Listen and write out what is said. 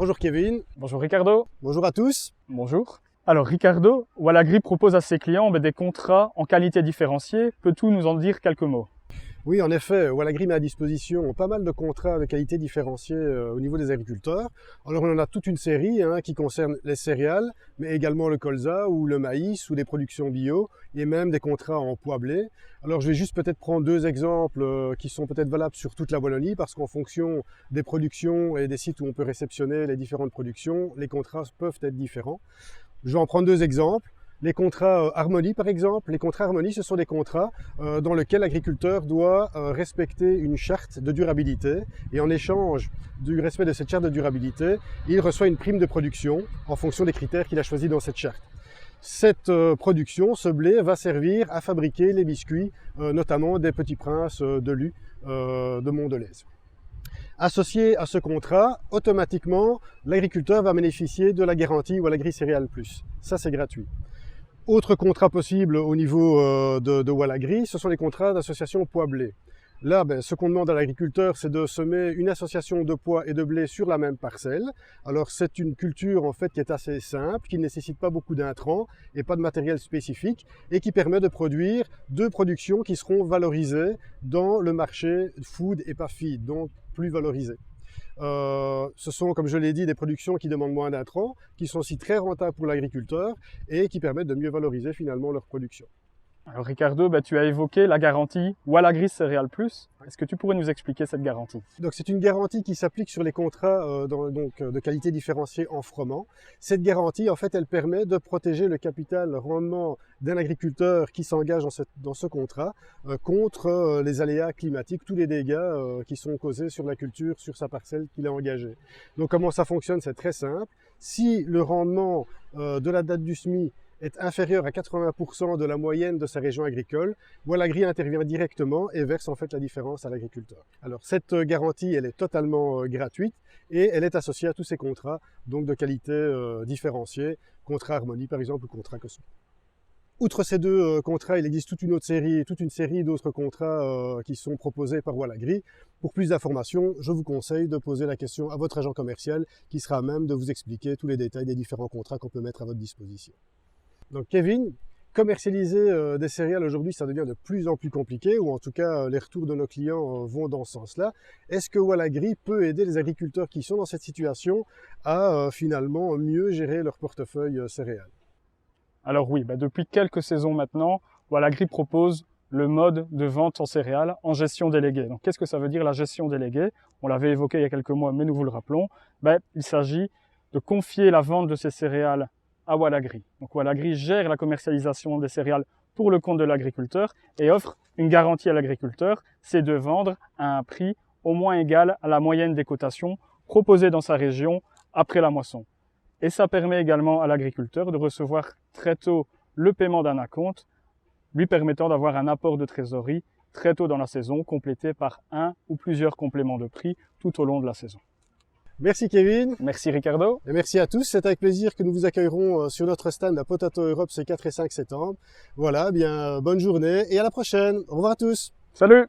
Bonjour Kevin. Bonjour Ricardo. Bonjour à tous. Bonjour. Alors Ricardo, Wallagri propose à ses clients des contrats en qualité différenciée. Peux-tu nous en dire quelques mots? Oui, en effet, Wallagri met à disposition pas mal de contrats de qualité différenciée au niveau des agriculteurs. Alors on en a toute une série qui concerne les céréales, mais également le colza ou le maïs ou des productions bio et même des contrats en pois blé. Alors je vais juste peut-être prendre deux exemples qui sont peut-être valables sur toute la Wallonie parce qu'en fonction des productions et des sites où on peut réceptionner les différentes productions, les contrats peuvent être différents. Je vais en prendre deux exemples. Les contrats Harmonie, par exemple. Les contrats Harmonie, ce sont des contrats dans lesquels l'agriculteur doit respecter une charte de durabilité. Et en échange du respect de cette charte de durabilité, il reçoit une prime de production en fonction des critères qu'il a choisis dans cette charte. Cette production, ce blé, va servir à fabriquer les biscuits, notamment des Petits Princes de Lus de Mondelez. Associé à ce contrat, automatiquement, l'agriculteur va bénéficier de la garantie Wallagri Céréales Plus. Ça, c'est gratuit. Autre contrat possible au niveau de Wallagri, ce sont les contrats d'association pois-blé. Là, ce qu'on demande à l'agriculteur, c'est de semer une association de pois et de blé sur la même parcelle. Alors c'est une culture en fait qui est assez simple, qui ne nécessite pas beaucoup d'intrants et pas de matériel spécifique et qui permet de produire deux productions qui seront valorisées dans le marché food et pas feed, donc plus valorisées. Ce sont, comme je l'ai dit, des productions qui demandent moins d'intrants, qui sont aussi très rentables pour l'agriculteur et qui permettent de mieux valoriser finalement leur production. Alors Ricardo, tu as évoqué la garantie Wallagri Céréales Plus. Est-ce que tu pourrais nous expliquer cette garantie? Donc c'est une garantie qui s'applique sur les contrats de qualité différenciée en froment. Cette garantie, en fait, elle permet de protéger le capital, le rendement d'un agriculteur qui s'engage dans ce contrat contre les aléas climatiques, tous les dégâts qui sont causés sur la culture, sur sa parcelle qu'il a engagée. Donc comment ça fonctionne? C'est très simple. Si le rendement de la date du semis est inférieur à 80% de la moyenne de sa région agricole, Wallagri intervient directement et verse en fait la différence à l'agriculteur. Alors cette garantie, elle est totalement gratuite et elle est associée à tous ces contrats donc de qualité différenciée, contrat Harmonie par exemple ou contrat Cosmo. Outre ces deux contrats, il existe toute une série d'autres contrats qui sont proposés par Wallagri. Pour plus d'informations, je vous conseille de poser la question à votre agent commercial qui sera à même de vous expliquer tous les détails des différents contrats qu'on peut mettre à votre disposition. Donc Kevin, commercialiser des céréales aujourd'hui, ça devient de plus en plus compliqué, ou en tout cas les retours de nos clients vont dans ce sens-là. Est-ce que Wallagri peut aider les agriculteurs qui sont dans cette situation à finalement mieux gérer leur portefeuille céréales? Alors oui, depuis quelques saisons maintenant, Wallagri propose le mode de vente en céréales en gestion déléguée. Donc qu'est-ce que ça veut dire la gestion déléguée? On l'avait évoqué il y a quelques mois, mais nous vous le rappelons. Il s'agit de confier la vente de ces céréales à Wallagri. Donc Wallagri gère la commercialisation des céréales pour le compte de l'agriculteur et offre une garantie à l'agriculteur, c'est de vendre à un prix au moins égal à la moyenne des cotations proposées dans sa région après la moisson. Et ça permet également à l'agriculteur de recevoir très tôt le paiement d'un acompte, lui permettant d'avoir un apport de trésorerie très tôt dans la saison, complété par un ou plusieurs compléments de prix tout au long de la saison. Merci Kevin. Merci Ricardo. Et merci à tous. C'est avec plaisir que nous vous accueillerons sur notre stand à Potato Europe ces 4 et 5 septembre. Voilà, bonne journée et à la prochaine. Au revoir à tous. Salut!